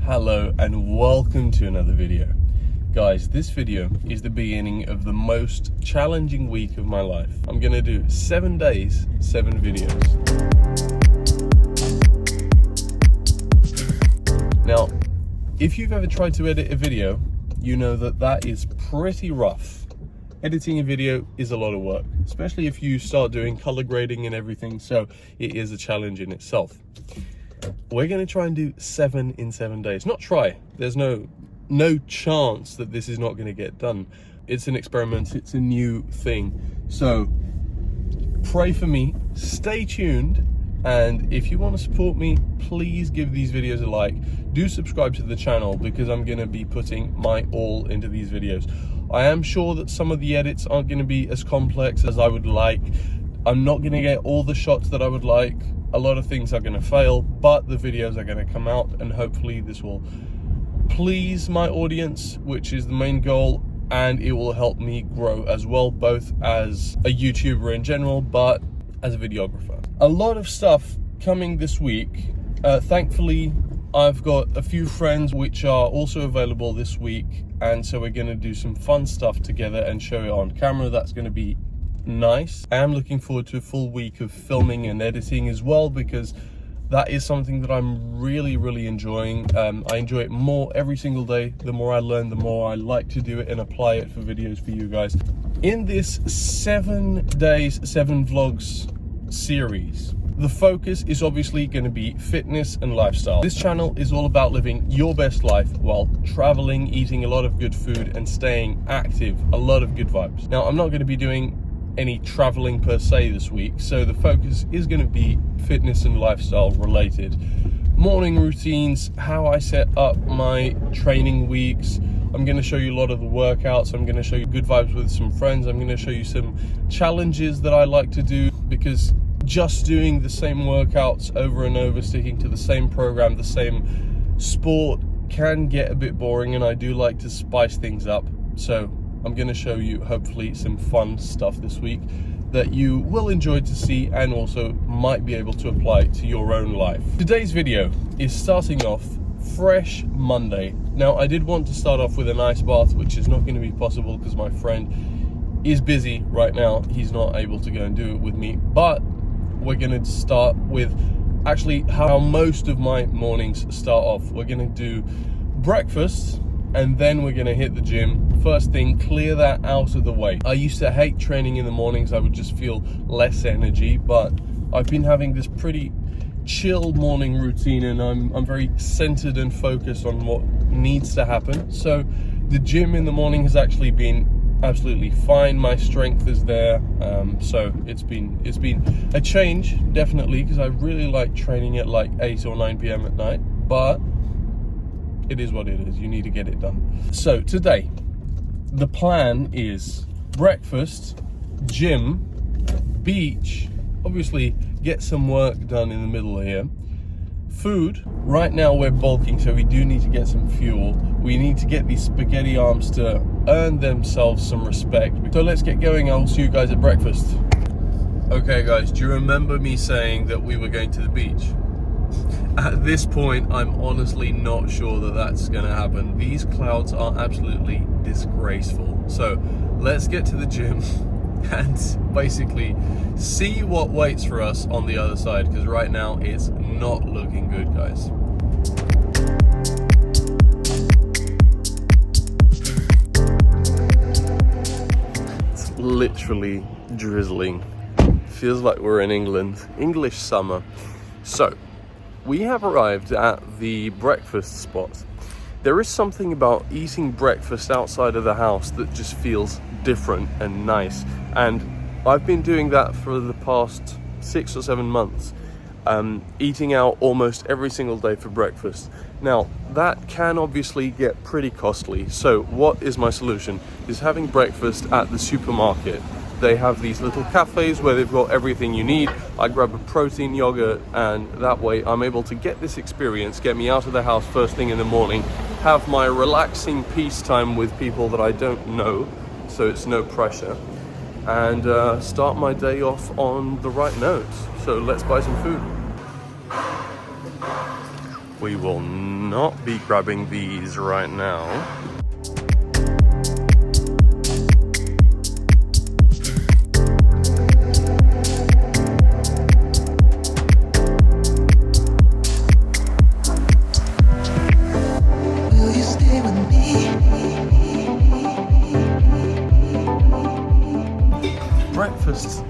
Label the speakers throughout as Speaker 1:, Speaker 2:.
Speaker 1: Hello and welcome to another video. Guys, this video is the beginning of the most challenging week of my life. I'm gonna do 7 days, 7 videos. Now, if you've ever tried to edit a video, you know that that is pretty rough. Editing a video is a lot of work, especially if you start doing color grading and everything, so it is a challenge in itself. We're going to try and do 7 in 7 days. Not try. There's no chance that this is not going to get done. It's an experiment. It's a new thing. So pray for me. Stay tuned. And if you want to support me, please give these videos a like. Do subscribe to the channel because I'm going to be putting my all into these videos. I am sure that some of the edits aren't going to be as complex as I would like. I'm not going to get all the shots that I would like. A lot of things are going to fail, but the videos are going to come out, and hopefully this will please my audience, which is the main goal, and it will help me grow as well, both as a YouTuber in general, but as a videographer. A lot of stuff coming this week. Thankfully, I've got a few friends which are also available this week, and so we're going to do some fun stuff together and show it on camera. That's going to be nice. I am looking forward to a full week of filming and editing as well, because that is something that I'm really enjoying. I enjoy it more every single day. The more I learn, the more I like to do it and apply it for videos for you guys. In this 7 days, 7 vlogs series, the focus is obviously going to be fitness and lifestyle. This channel is all about living your best life while traveling, eating a lot of good food and staying active. A lot of good vibes. Now, I'm not going to be doing any traveling per se this week, so the focus is going to be fitness and lifestyle related. Morning routines, how I set up my training weeks. I'm going to show you a lot of the workouts. I'm going to show you good vibes with some friends. I'm going to show you some challenges that I like to do, because just doing the same workouts over and over, sticking to the same program, the same sport, can get a bit boring, and I do like to spice things up. So I'm going to show you hopefully some fun stuff this week that you will enjoy to see, and also might be able to apply to your own life. Today's video is starting off fresh Monday. Now, I did want to start off with an ice bath, which is not going to be possible because my friend is busy right now. He's not able to go and do it with me, but we're going to start with actually how most of my mornings start off. We're going to do breakfast, and then we're going to hit the gym. First thing, clear that out of the way. I used to hate training in the mornings. I would just feel less energy, but I've been having this pretty chill morning routine, and I'm very centered and focused on what needs to happen. So the gym in the morning has actually been absolutely fine. My strength is there, so it's been a change, definitely, because I really like training at like 8 or 9 p.m. at night, but it is what it is. You need to get it done. So today, the plan is breakfast, gym, beach, obviously get some work done in the middle here, food. Right now we're bulking, so we do need to get some fuel. We need to get these spaghetti arms to earn themselves some respect. So let's get going. I'll see you guys at breakfast. Okay guys, do you remember me saying that we were going to the beach? At this point, I'm honestly not sure that that's going to happen. These clouds are absolutely disgraceful. So let's get to the gym and basically see what waits for us on the other side, because right now it's not looking good, guys. It's literally drizzling. Feels like we're in England. English summer. So we have arrived at the breakfast spot. There is something about eating breakfast outside of the house that just feels different and nice. And I've been doing that for the past 6 or 7 months, eating out almost every single day for breakfast. Now, that can obviously get pretty costly. So what is my solution? Is having breakfast at the supermarket. They have these little cafes where they've got everything you need. I grab a protein yogurt, and that way I'm able to get this experience, get me out of the house first thing in the morning, have my relaxing peace time with people that I don't know, so it's no pressure, and start my day off on the right note. So let's buy some food. We will not be grabbing these right now. Breakfast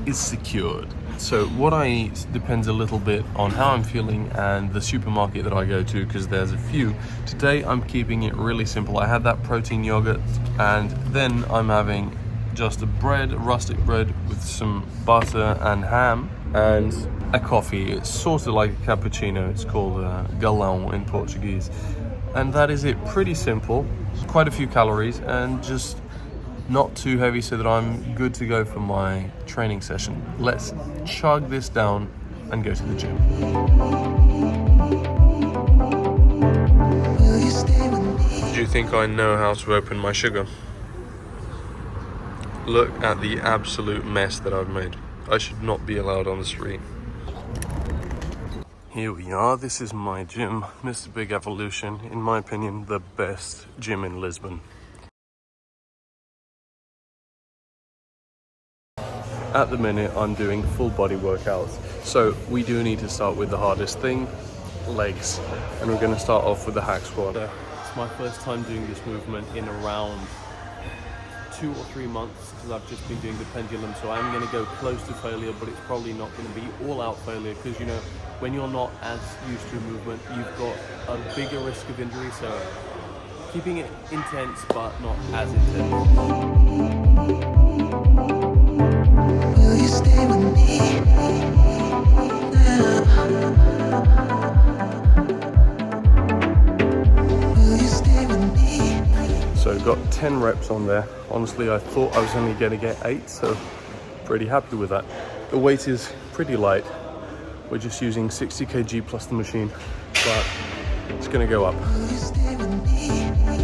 Speaker 1: is secured. So what I eat depends a little bit on how I'm feeling and the supermarket that I go to, because there's a few. Today I'm keeping it really simple. I had that protein yogurt, and then I'm having just a rustic bread with some butter and ham and a coffee. It's sort of like a cappuccino. It's called galão in Portuguese. And that is it. Pretty simple, quite a few calories, and just not too heavy so that I'm good to go for my training session. Let's chug this down and go to the gym. Do you think I know how to open my sugar? Look at the absolute mess that I've made. I should not be allowed on the street. Here we are. This is my gym, Mr. Big Evolution. In my opinion, the best gym in Lisbon. At the minute, I'm doing full body workouts. So we do need to start with the hardest thing, legs. And we're gonna start off with the hack squat. It's my first time doing this movement in around 2 or 3 months, because I've just been doing the pendulum. So I'm gonna go close to failure, but it's probably not gonna be all out failure, because you know, when you're not as used to a movement, you've got a bigger risk of injury. So keeping it intense, but not as intense. Stay with me now. Will you stay with me? So got 10 reps on there. Honestly, I thought I was only going to get 8, so pretty happy with that. The weight is pretty light. We're just using 60 kg plus the machine, but it's going to go up. Will you stay with me now?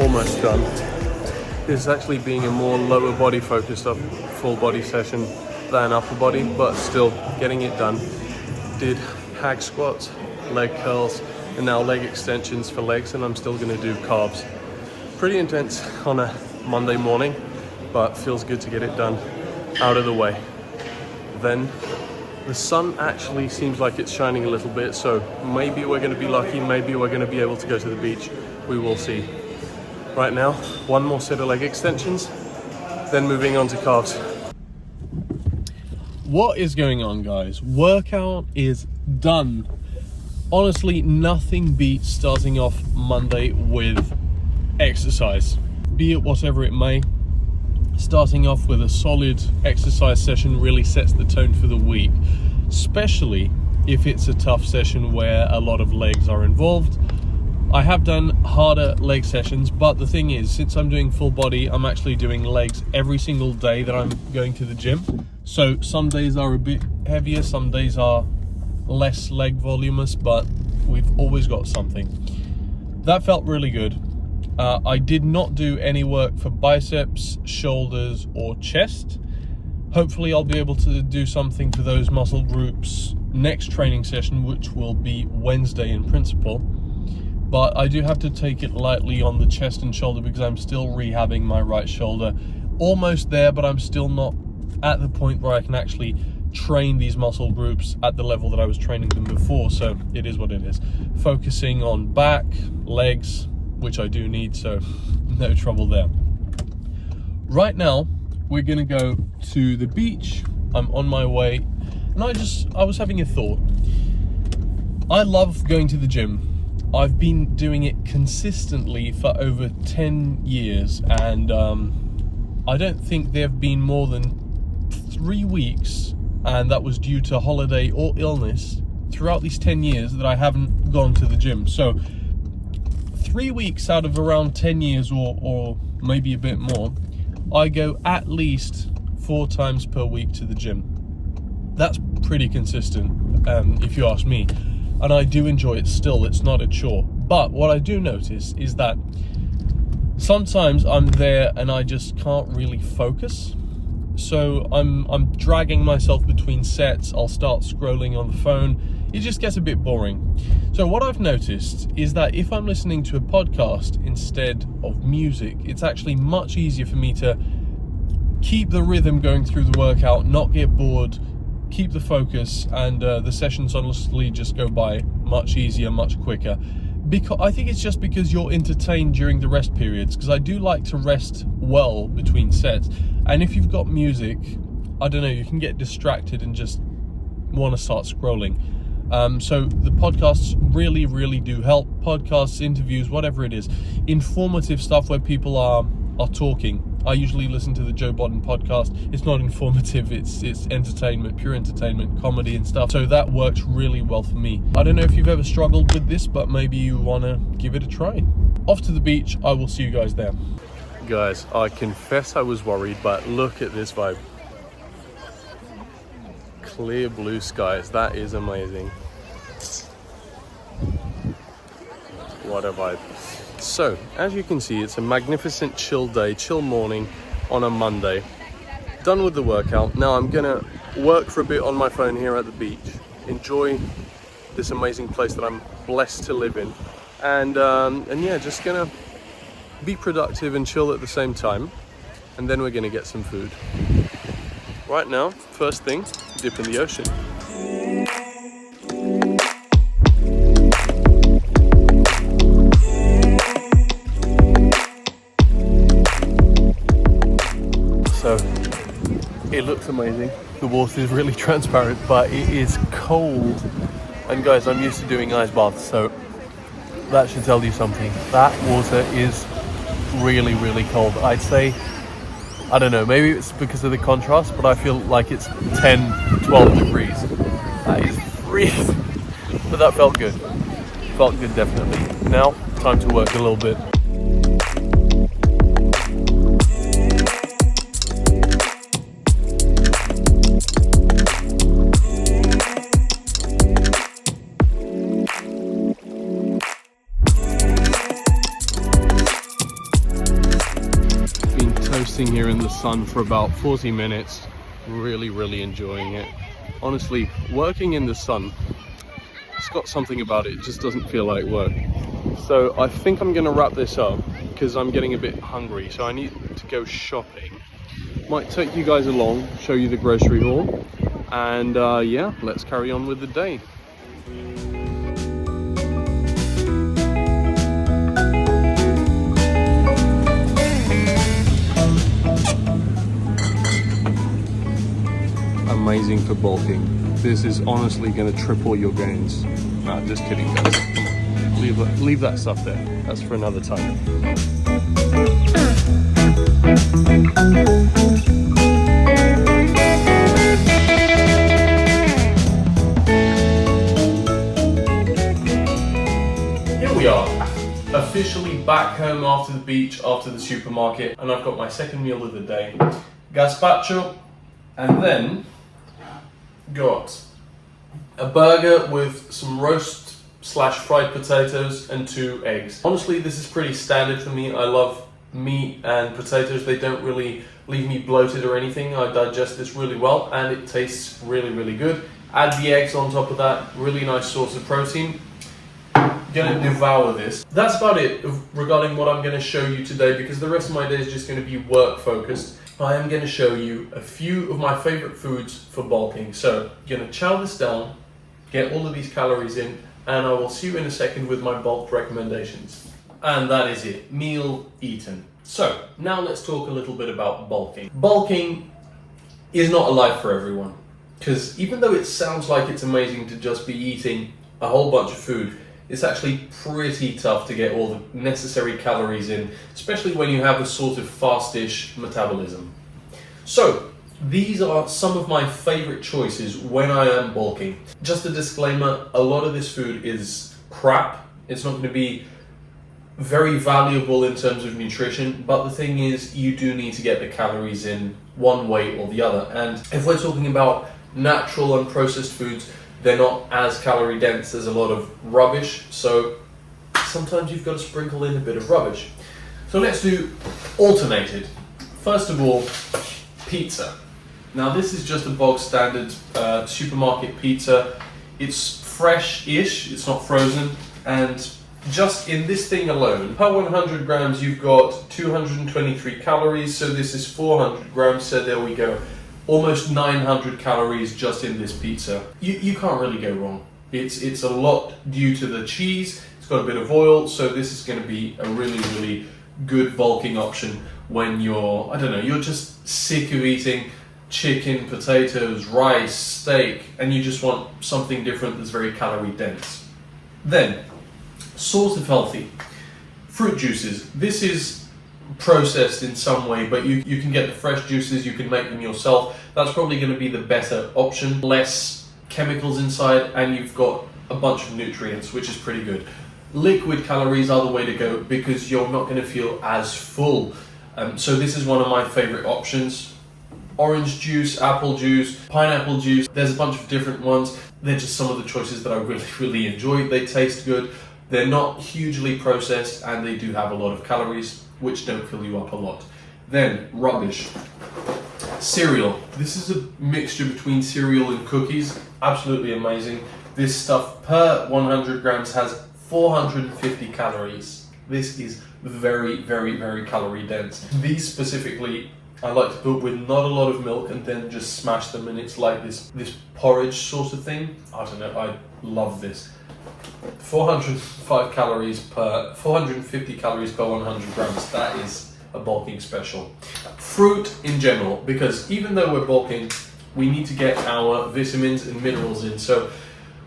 Speaker 1: Almost done. This is actually being a more lower body focused full body session than upper body, but still getting it done. Did hack squats, leg curls, and now leg extensions for legs, and I'm still going to do calves. Pretty intense on a Monday morning, but feels good to get it done out of the way. Then the sun actually seems like it's shining a little bit, so maybe we're going to be lucky, maybe we're going to be able to go to the beach. We will see. Right now, one more set of leg extensions, then moving on to calves. What is going on, guys? Workout is done. Honestly, nothing beats starting off Monday with exercise, be it whatever it may. Starting off with a solid exercise session really sets the tone for the week, especially if it's a tough session where a lot of legs are involved. I have done harder leg sessions, but the thing is, since I'm doing full body, I'm actually doing legs every single day that I'm going to the gym. So some days are a bit heavier, some days are less leg voluminous, but we've always got something. That felt really good. I did not do any work for biceps, shoulders, or chest. Hopefully I'll be able to do something for those muscle groups next training session, which will be Wednesday in principle. But I do have to take it lightly on the chest and shoulder because I'm still rehabbing my right shoulder. Almost there, but I'm still not at the point where I can actually train these muscle groups at the level that I was training them before, so it is what it is. Focusing on back, legs, which I do need, so no trouble there. Right now, we're gonna go to the beach. I'm on my way, and I was having a thought. I love going to the gym. I've been doing it consistently for over 10 years, and I don't think there have been more than 3 weeks, and that was due to holiday or illness, throughout these 10 years that I haven't gone to the gym. So 3 weeks out of around 10 years, or maybe a bit more, I go at least 4 times per week to the gym. That's pretty consistent, if you ask me. And I do enjoy it still, it's not a chore. But what I do notice is that sometimes I'm there and I just can't really focus. So I'm dragging myself between sets, I'll start scrolling on the phone, it just gets a bit boring. So what I've noticed is that if I'm listening to a podcast instead of music, it's actually much easier for me to keep the rhythm going through the workout, not get bored, keep the focus, and the sessions honestly just go by much easier, much quicker. Because I think it's just because you're entertained during the rest periods, because I do like to rest well between sets. And if you've got music, I don't know, you can get distracted and just want to start scrolling. So the podcasts really, really do help. Podcasts, interviews, whatever it is, informative stuff where people are talking. I usually listen to the Joe Budden podcast. It's not informative, it's entertainment, pure entertainment, comedy and stuff. So that works really well for me. I don't know if you've ever struggled with this, but maybe you want to give it a try. Off to the beach, I will see you guys there. Guys, I confess I was worried, but look at this vibe. Clear blue skies, that is amazing. What a vibe. So, as you can see, it's a magnificent chill day, chill morning on a Monday. Done with the workout. Now I'm gonna work for a bit on my phone here at the beach, enjoy this amazing place that I'm blessed to live in, and yeah, just gonna be productive and chill at the same time, and then we're gonna get some food. Right now, first thing, dip in the ocean. So it looks amazing. The water is really transparent, but it is cold. And guys, I'm used to doing ice baths, so that should tell you something. That water is really, really cold. I'd say, I don't know, maybe it's because of the contrast, but I feel like it's 10, 12 degrees. That is freezing. But that felt good. Felt good, definitely. Now, time to work a little bit. Here in the sun for about 40 minutes, really, really enjoying it. Honestly, working in the sun, it's got something about it, it just doesn't feel like work. So I think I'm gonna wrap this up because I'm getting a bit hungry, so I need to go shopping. Might take you guys along, show you the grocery haul, and yeah, let's carry on with the day. Amazing for bulking. This is honestly going to triple your gains. Nah, just kidding, guys. Come on, leave that stuff there. That's for another time. Here we are, officially back home after the beach, after the supermarket, and I've got my second meal of the day, gazpacho, and then got a burger with some roast / fried potatoes and 2 eggs. Honestly, this is pretty standard for me. I love meat and potatoes. They don't really leave me bloated or anything. I digest this really well and it tastes really, really good. Add the eggs on top of that, really nice source of protein. Gonna devour this. That's about it regarding what I'm gonna show you today, because the rest of my day is just gonna be work focused. I am going to show you a few of my favorite foods for bulking. So I'm going to chow this down, get all of these calories in, and I will see you in a second with my bulk recommendations. And that is it, meal eaten. So now let's talk a little bit about bulking. Bulking is not a life for everyone, because even though it sounds like it's amazing to just be eating a whole bunch of food, it's actually pretty tough to get all the necessary calories in, especially when you have a sort of fastish metabolism. So these are some of my favorite choices when I am bulking. Just a disclaimer, a lot of this food is crap. It's not going to be very valuable in terms of nutrition, but the thing is, you do need to get the calories in one way or the other. And if we're talking about natural and processed foods, they're not as calorie dense as a lot of rubbish, so sometimes you've got to sprinkle in a bit of rubbish. So let's do alternated. First of all, pizza. Now this is just a bog standard supermarket pizza. It's fresh-ish, it's not frozen, and just in this thing alone, per 100 grams you've got 223 calories, so this is 400 grams, so there we go. Almost 900 calories just in this pizza. You can't really go wrong. It's a lot due to the cheese, it's got a bit of oil, so this is going to be a really good bulking option when you're, I don't know, you're just sick of eating chicken, potatoes, rice, steak, and you just want something different that's very calorie dense. Then, sort of healthy. Fruit juices. This is processed in some way, but you can get the fresh juices, you can make them yourself. That's probably going to be the better option. Less chemicals inside, and you've got a bunch of nutrients, which is pretty good. Liquid calories are the way to go because you're not going to feel as full. So this is one of my favorite options. Orange juice, apple juice, pineapple juice. There's a bunch of different ones. They're just some of the choices that I really enjoy. They taste good. They're not hugely processed, and they do have a lot of calories, which don't fill you up a lot. Then, rubbish. Cereal. This is a mixture between cereal and cookies. Absolutely amazing. This stuff per 100 grams has 450 calories. This is very calorie dense. These specifically I like to put with not a lot of milk and then just smash them, and it's like this porridge sort of thing. I don't know, I love this. 450 calories per 100 grams. That is a bulking special. Fruit in general, because even though we're bulking, we need to get our vitamins and minerals in. So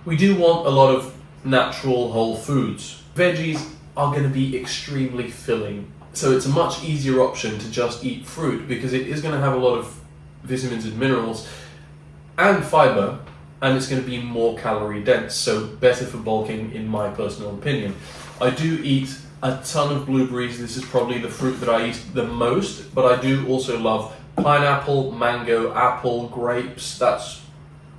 Speaker 1: we do want a lot of natural whole foods. Veggies are going to be extremely filling. So it's a much easier option to just eat fruit because it is going to have a lot of vitamins and minerals and fiber, and it's going to be more calorie dense, so better for bulking in my personal opinion. I do eat a ton of blueberries. This is probably the fruit that I eat the most, but I do also love pineapple, mango, apple, grapes. That's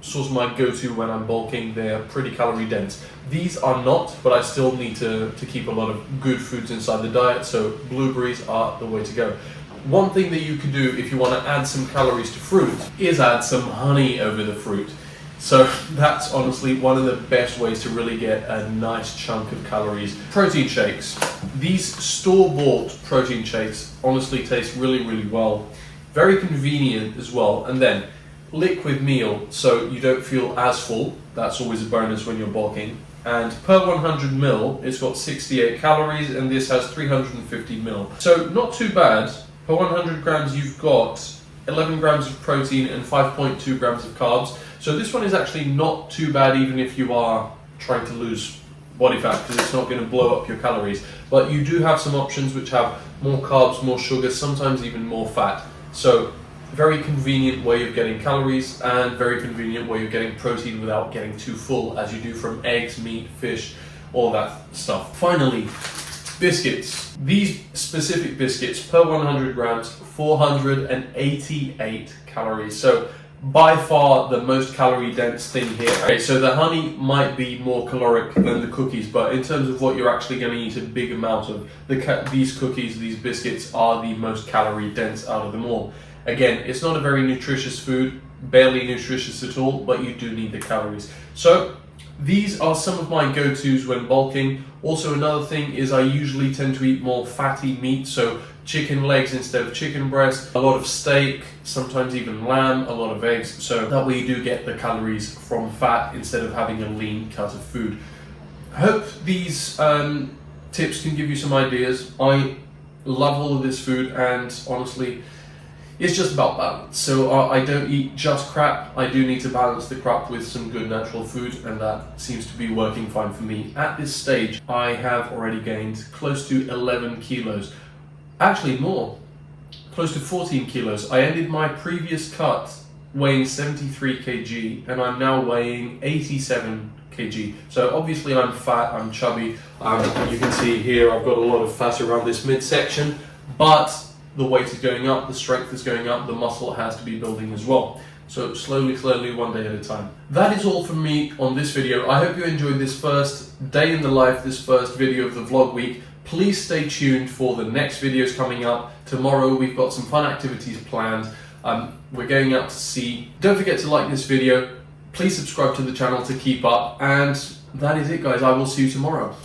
Speaker 1: sort of my go-to when I'm bulking. They're pretty calorie dense. These are not, but I still need to keep a lot of good foods inside the diet, so blueberries are the way to go. One thing that you can do if you want to add some calories to fruit is add some honey over the fruit. So that's honestly one of the best ways to really get a nice chunk of calories. Protein shakes. These store-bought protein shakes honestly taste really well. Very convenient as well. And then liquid meal, so you don't feel as full. That's always a bonus when you're bulking. And per 100 ml, it's got 68 calories, and this has 350 ml. So not too bad. Per 100 grams, you've got 11 grams of protein and 5.2 grams of carbs. So this one is actually not too bad even if you are trying to lose body fat, because it's not going to blow up your calories. But you do have some options which have more carbs, more sugar, sometimes even more fat. So very convenient way of getting calories and very convenient way of getting protein without getting too full, as you do from eggs, meat, fish, all that stuff. Finally, biscuits. These specific biscuits per 100 grams, 488 calories. So by far the most calorie dense thing here. Okay, so the honey might be more caloric than the cookies, but in terms of what you're actually going to eat a big amount of, these cookies, these biscuits are the most calorie dense out of them all. Again, it's not a very nutritious food, barely nutritious at all, but you do need the calories. So these are some of my go-tos when bulking. Also, another thing is I usually tend to eat more fatty meat, so chicken legs instead of chicken breast, a lot of steak, sometimes even lamb, a lot of eggs, so that way you do get the calories from fat instead of having a lean cut of food. I hope these tips can give you some ideas. I love all of this food, and honestly, it's just about balance. So I don't eat just crap. I do need to balance the crap with some good natural food, and that seems to be working fine for me. At this stage, I have already gained close to 11 kilos. Actually more, close to 14 kilos. I ended my previous cut weighing 73 kg, and I'm now weighing 87 kg. So obviously I'm fat, I'm chubby. You can see here I've got a lot of fat around this midsection, but the weight is going up, the strength is going up, the muscle has to be building as well. So slowly, one day at a time. That is all from me on this video. I hope you enjoyed this first day in the life, this first video of the vlog week. Please stay tuned for the next videos coming up. Tomorrow we've got some fun activities planned. We're going out to sea. Don't forget to like this video. Please subscribe to the channel to keep up. And that is it, guys. I will see you tomorrow.